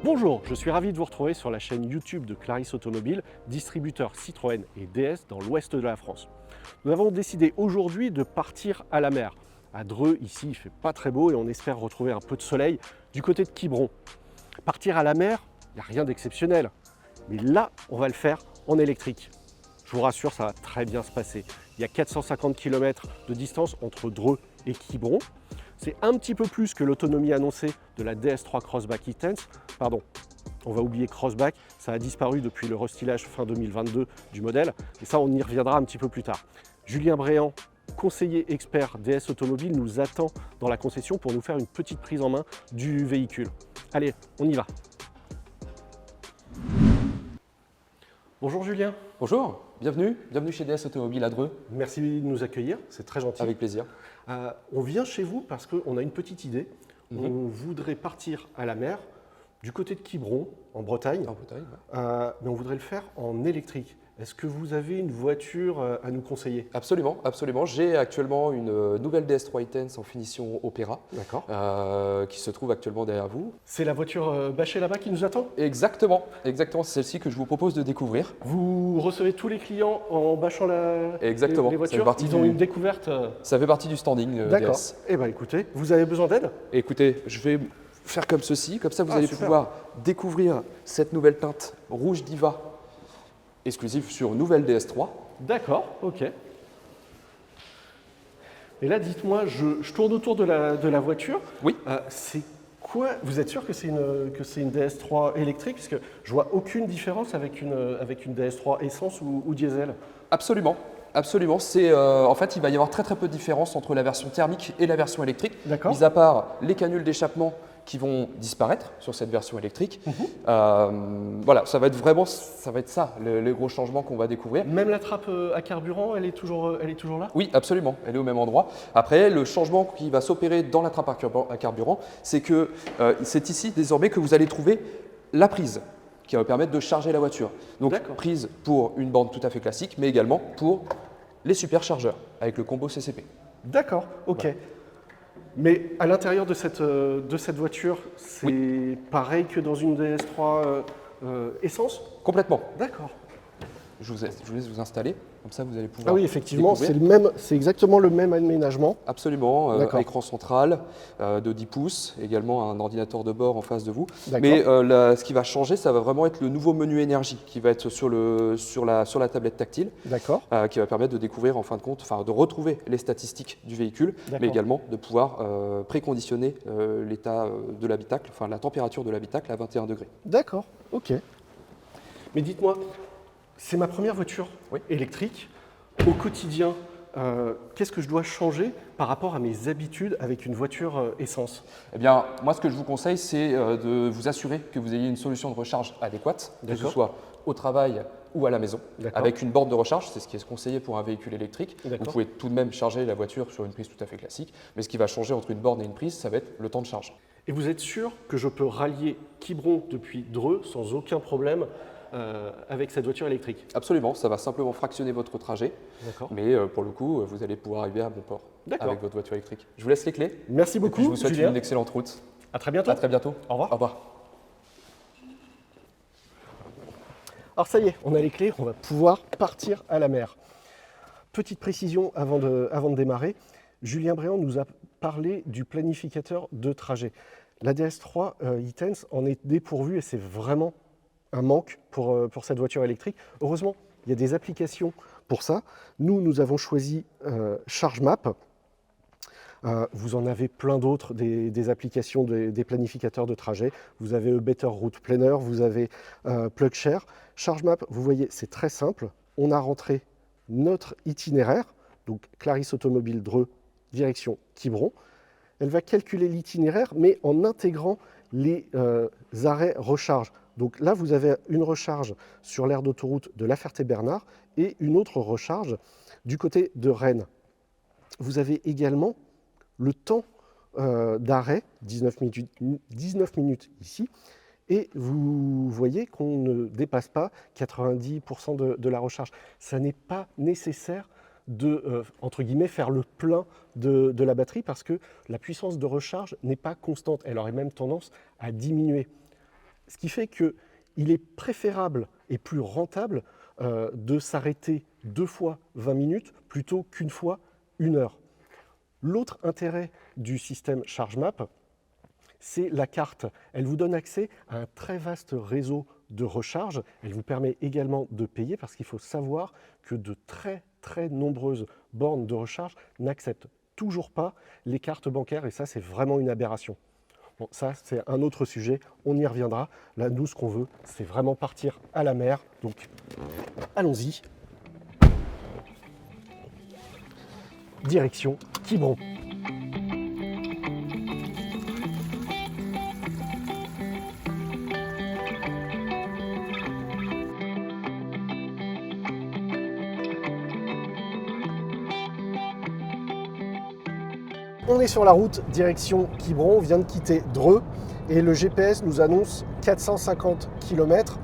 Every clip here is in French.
Bonjour, je suis ravi de vous retrouver sur la chaîne YouTube de Clarisse Automobile, distributeur Citroën et DS dans l'ouest de la France. Nous avons décidé aujourd'hui de partir à la mer. À Dreux, ici, il fait pas très beau et on espère retrouver un peu de soleil du côté de Quiberon. Partir à la mer, il n'y a rien d'exceptionnel. Mais là, on va le faire en électrique. Je vous rassure, ça va très bien se passer. Il y a 450 km de distance entre Dreux et Quiberon. C'est un petit peu plus que l'autonomie annoncée de la DS3 Crossback E-Tense. Pardon, on va oublier Crossback, ça a disparu depuis le restylage fin 2022 du modèle. Et ça, on y reviendra un petit peu plus tard. Julien Bréant, conseiller expert DS Automobile, nous attend dans la concession pour nous faire une petite prise en main du véhicule. Allez, on y va. Bonjour Julien. Bonjour, bienvenue chez DS Automobile à Dreux. Merci de nous accueillir, c'est très gentil. Avec plaisir. On vient chez vous parce qu'on a une petite idée. On voudrait partir à la mer du côté de Quiberon, en Bretagne, mais on voudrait le faire en électrique. Est-ce que vous avez une voiture à nous conseiller? Absolument, absolument. J'ai actuellement une nouvelle DS3 E-Tense en finition Opéra qui se trouve actuellement derrière vous. C'est la voiture bâchée là-bas qui nous attend? Exactement, c'est celle-ci que je vous propose de découvrir. Vous recevez tous les clients en bâchant Exactement, les voitures? Ils ont une découverte Ça fait partie du standing D'accord. DS. Eh bien écoutez, vous avez besoin d'aide? Écoutez, je vais faire comme ceci, comme ça vous allez pouvoir découvrir cette nouvelle teinte rouge Diva exclusive sur nouvelle DS3. D'accord, ok. Et là, dites-moi, je tourne autour de la voiture. Oui. C'est quoi? Vous êtes sûr que c'est une DS3 électrique? Parce que je vois aucune différence avec une DS3 essence ou diesel. Absolument. Absolument. En fait, il va y avoir très peu de différence entre la version thermique et la version électrique. D'accord. Mis à part les canules d'échappement qui vont disparaître sur cette version électrique. Voilà, ça va être ça, le gros changement qu'on va découvrir. Même la trappe à carburant, elle est toujours là? Oui, absolument, elle est au même endroit. Après, le changement qui va s'opérer dans la trappe à carburant, c'est que c'est ici désormais que vous allez trouver la prise qui va vous permettre de charger la voiture. Donc prise pour une borne tout à fait classique, mais également pour les superchargeurs avec le combo CCP. D'accord, ok. Voilà. Mais à l'intérieur de cette voiture, c'est pareil que dans une DS3 essence? Complètement. D'accord. Je vous laisse vous installer, comme ça vous allez pouvoir. Ah oui, effectivement, c'est exactement le même aménagement. Absolument, écran central de 10 pouces, également un ordinateur de bord en face de vous. Mais ce qui va changer, ça va vraiment être le nouveau menu énergie qui va être sur la tablette tactile, qui va permettre de découvrir en fin de compte, de retrouver les statistiques du véhicule, mais également de pouvoir préconditionner l'état de l'habitacle, la température de l'habitacle à 21 degrés. D'accord, ok. Mais dites-moi, c'est ma première voiture électrique. Au quotidien, qu'est-ce que je dois changer par rapport à mes habitudes avec une voiture essence? Eh bien, moi, ce que je vous conseille, c'est de vous assurer que vous ayez une solution de recharge adéquate, que ce soit au travail ou à la maison, avec une borne de recharge. C'est ce qui est conseillé pour un véhicule électrique. Vous pouvez tout de même charger la voiture sur une prise tout à fait classique, mais ce qui va changer entre une borne et une prise, ça va être le temps de charge. Et vous êtes sûr que je peux rallier Quiberon depuis Dreux sans aucun problème avec cette voiture électrique? Absolument, ça va simplement fractionner votre trajet, mais pour le coup, vous allez pouvoir arriver à bon port avec votre voiture électrique. Je vous laisse les clés. Merci beaucoup, je vous souhaite Julien. une excellente route. À très bientôt. À très bientôt. Au revoir. Au revoir. Alors ça y est, on a les clés, on va pouvoir partir à la mer. Petite précision avant de démarrer, Julien Bréant nous a parlé du planificateur de trajet. La DS3 E-Tense en est dépourvue et c'est vraiment un manque pour cette voiture électrique. Heureusement, il y a des applications pour ça. Nous avons choisi ChargeMap. Vous en avez plein d'autres, des applications, des planificateurs de trajet. Vous avez Better Route Planner, vous avez PlugShare. ChargeMap, vous voyez, c'est très simple. On a rentré notre itinéraire, donc Clarisse Automobile Dreux, direction Quiberon. Elle va calculer l'itinéraire, mais en intégrant les arrêts recharge. Donc là, vous avez une recharge sur l'aire d'autoroute de La Ferté-Bernard et une autre recharge du côté de Rennes. Vous avez également le temps d'arrêt, 19 minutes ici, et vous voyez qu'on ne dépasse pas 90% de la recharge. Ça n'est pas nécessaire de, entre guillemets, faire le plein de la batterie parce que la puissance de recharge n'est pas constante. Elle aurait même tendance à diminuer. Ce qui fait qu'il est préférable et plus rentable de s'arrêter 2 fois 20 minutes plutôt qu'une fois 1 heure. L'autre intérêt du système ChargeMap, c'est la carte. Elle vous donne accès à un très vaste réseau de recharge. Elle vous permet également de payer parce qu'il faut savoir que de très nombreuses bornes de recharge n'acceptent toujours pas les cartes bancaires et ça, c'est vraiment une aberration. Bon, ça, c'est un autre sujet, on y reviendra. Là, nous, ce qu'on veut, c'est vraiment partir à la mer. Donc, allons-y. Direction Quiberon. On est sur la route direction Quiberon, on vient de quitter Dreux et le GPS nous annonce 450 km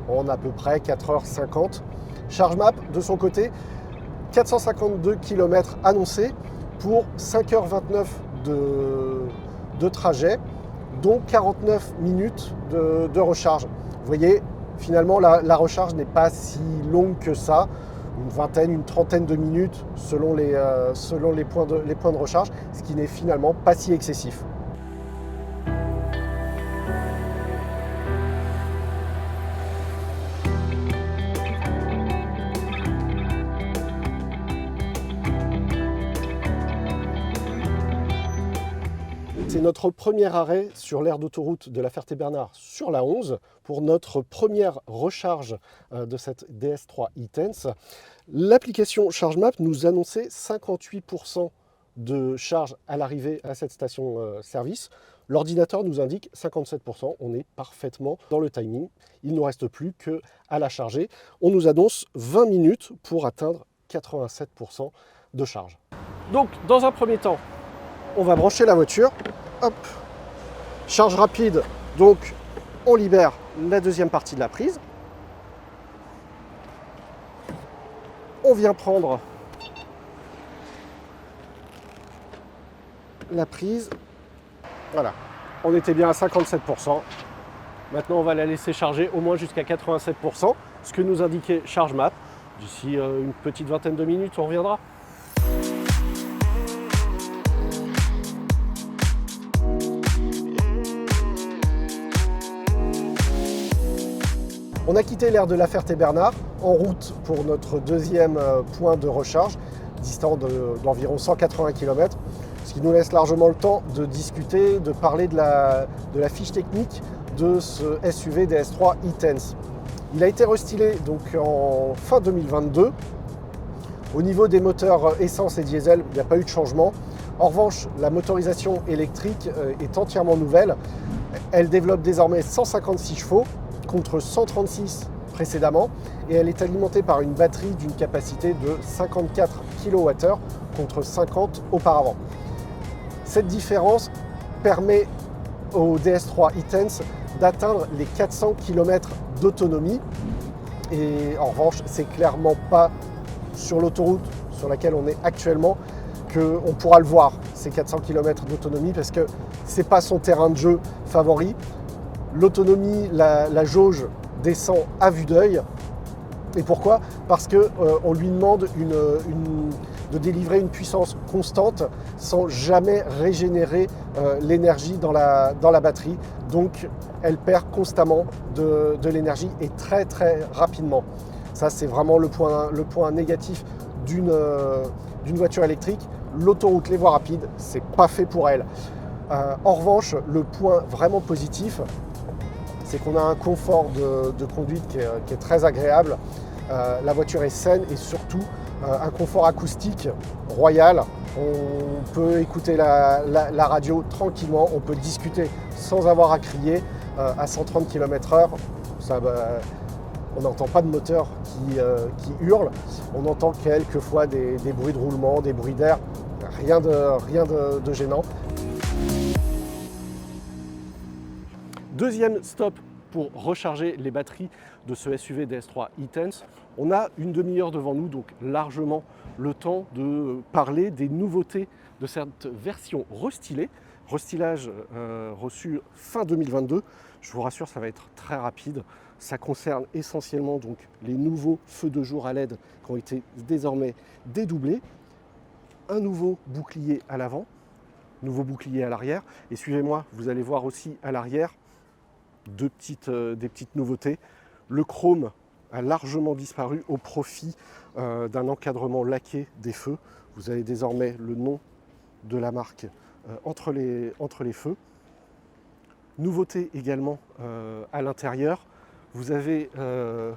en à peu près 4h50. ChargeMap, de son côté, 452 km annoncés pour 5h29 de trajet, dont 49 minutes de recharge. Vous voyez, finalement, la recharge n'est pas si longue que ça. Une vingtaine, une trentaine de minutes selon les points de recharge, ce qui n'est finalement pas si excessif. C'est notre premier arrêt sur l'aire d'autoroute de La Ferté-Bernard sur la 11 pour notre première recharge de cette DS3 e-Tense. L'application ChargeMap nous annonçait 58% de charge à l'arrivée à cette station-service. L'ordinateur nous indique 57%, on est parfaitement dans le timing. Il ne nous reste plus qu'à la charger. On nous annonce 20 minutes pour atteindre 87% de charge. Donc, dans un premier temps, on va brancher la voiture. Hop, charge rapide, donc on libère la deuxième partie de la prise. On vient prendre la prise. Voilà, on était bien à 57%. Maintenant, on va la laisser charger au moins jusqu'à 87%, ce que nous indiquait ChargeMap. D'ici une petite vingtaine de minutes, on reviendra. On a quitté l'aire de La Ferté-Bernard en route pour notre deuxième point de recharge, distant d'environ 180 km, ce qui nous laisse largement le temps de discuter, de parler de la fiche technique de ce SUV DS3 e-Tense. Il a été restylé donc en fin 2022. Au niveau des moteurs essence et diesel, il n'y a pas eu de changement. En revanche, la motorisation électrique est entièrement nouvelle. Elle développe désormais 156 chevaux, contre 136 précédemment, et elle est alimentée par une batterie d'une capacité de 54 kWh contre 50 auparavant. Cette différence permet au DS3 e-Tense d'atteindre les 400 km d'autonomie, et en revanche, c'est clairement pas sur l'autoroute sur laquelle on est actuellement qu'on pourra le voir, ces 400 km d'autonomie, parce que c'est pas son terrain de jeu favori. L'autonomie, la jauge descend à vue d'œil. Et pourquoi ? Parce qu'on lui demande de délivrer une puissance constante sans jamais régénérer l'énergie dans la batterie. Donc elle perd constamment de l'énergie et très rapidement. Ça, c'est vraiment le point négatif d'une voiture électrique. L'autoroute, les voies rapides, c'est pas fait pour elle. En revanche, le point vraiment positif, c'est qu'on a un confort de conduite qui est très agréable. La voiture est saine et surtout un confort acoustique royal. On peut écouter la radio tranquillement, on peut discuter sans avoir à crier à 130 km/h. On n'entend pas de moteur qui hurle, on entend quelquefois des bruits de roulement, des bruits d'air, rien de gênant. Deuxième stop pour recharger les batteries de ce SUV DS3 e-Tense. On a une demi-heure devant nous, donc largement le temps de parler des nouveautés de cette version restylée, Restylage reçu fin 2022. Je vous rassure, ça va être très rapide. Ça concerne essentiellement donc les nouveaux feux de jour à LED qui ont été désormais dédoublés. Un nouveau bouclier à l'avant, nouveau bouclier à l'arrière. Et suivez-moi, vous allez voir aussi à l'arrière des petites nouveautés. Le chrome a largement disparu au profit d'un encadrement laqué des feux. Vous avez désormais le nom de la marque entre les feux. Nouveauté également à l'intérieur, vous avez le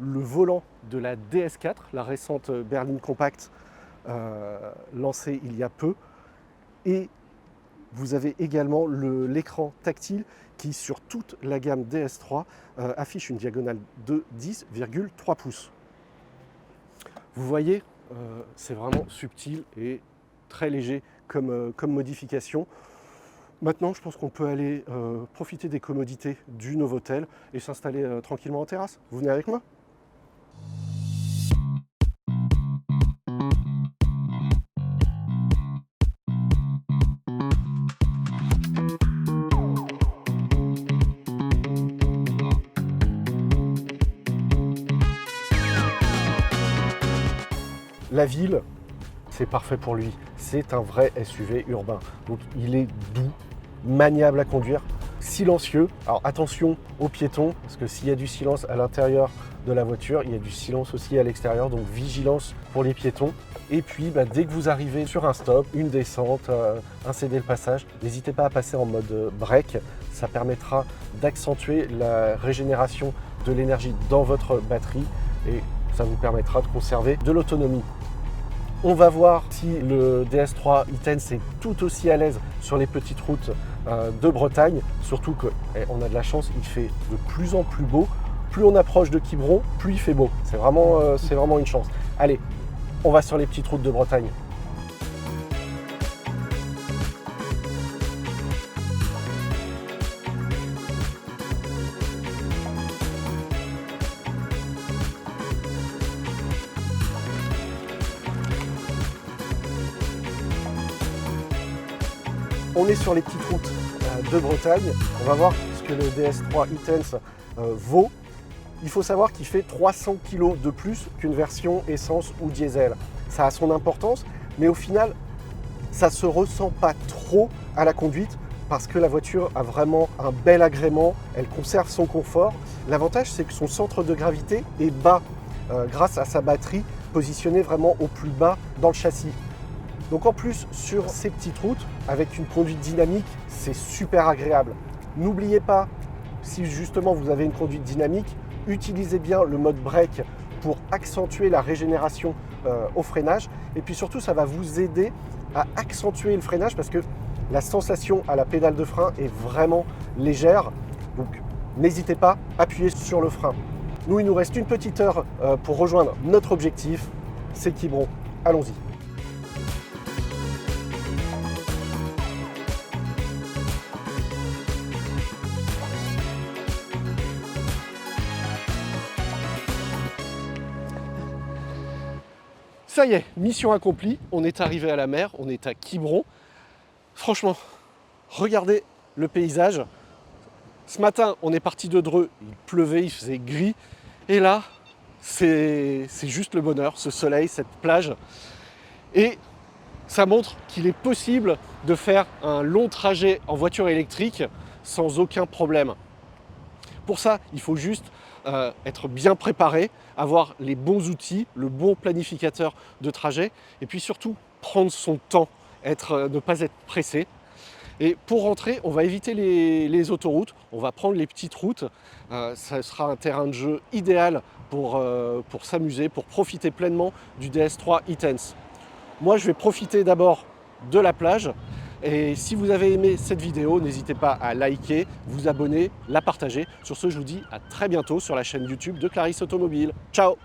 volant de la DS4, la récente berline compacte lancée il y a peu. Et vous avez également l'écran tactile qui, sur toute la gamme DS3, affiche une diagonale de 10,3 pouces. Vous voyez, c'est vraiment subtil et très léger comme modification. Maintenant, je pense qu'on peut aller profiter des commodités du Novotel et s'installer tranquillement en terrasse. Vous venez avec moi ? La ville, c'est parfait pour lui. C'est un vrai SUV urbain. Donc il est doux, maniable à conduire, silencieux. Alors attention aux piétons, parce que s'il y a du silence à l'intérieur de la voiture, il y a du silence aussi à l'extérieur, donc vigilance pour les piétons. Et puis dès que vous arrivez sur un stop, une descente, un céder le passage, n'hésitez pas à passer en mode break. Ça permettra d'accentuer la régénération de l'énergie dans votre batterie et ça vous permettra de conserver de l'autonomie. On va voir si le DS3 e-Tense est tout aussi à l'aise sur les petites routes de Bretagne, surtout qu'on a de la chance, il fait de plus en plus beau. Plus on approche de Quiberon, plus il fait beau. C'est vraiment une chance. Allez, on va sur les petites routes de Bretagne. On est sur les petites routes de Bretagne. On va voir ce que le DS3 e-Tense vaut. Il faut savoir qu'il fait 300 kg de plus qu'une version essence ou diesel. Ça a son importance, mais au final, ça ne se ressent pas trop à la conduite parce que la voiture a vraiment un bel agrément, elle conserve son confort. L'avantage, c'est que son centre de gravité est bas grâce à sa batterie positionnée vraiment au plus bas dans le châssis. Donc en plus, sur ces petites routes, avec une conduite dynamique, c'est super agréable. N'oubliez pas, si justement vous avez une conduite dynamique, utilisez bien le mode break pour accentuer la régénération au freinage. Et puis surtout, ça va vous aider à accentuer le freinage parce que la sensation à la pédale de frein est vraiment légère. Donc n'hésitez pas, appuyez sur le frein. Nous, il nous reste une petite heure pour rejoindre notre objectif, c'est Quiberon. Allons-y. Ça y est, mission accomplie, on est arrivé à la mer, on est à Quiberon. Franchement, regardez le paysage. Ce matin, on est parti de Dreux, il pleuvait, il faisait gris. Et là, c'est juste le bonheur, ce soleil, cette plage. Et ça montre qu'il est possible de faire un long trajet en voiture électrique sans aucun problème. Pour ça, il faut juste être bien préparé, avoir les bons outils, le bon planificateur de trajet, et puis surtout prendre son temps, ne pas être pressé. Et pour rentrer, on va éviter les autoroutes, on va prendre les petites routes. Ça sera un terrain de jeu idéal pour s'amuser, pour profiter pleinement du DS3 e-Tense. Moi, je vais profiter d'abord de la plage. Et si vous avez aimé cette vidéo, n'hésitez pas à liker, vous abonner, la partager. Sur ce, je vous dis à très bientôt sur la chaîne YouTube de Clarisse Automobile. Ciao!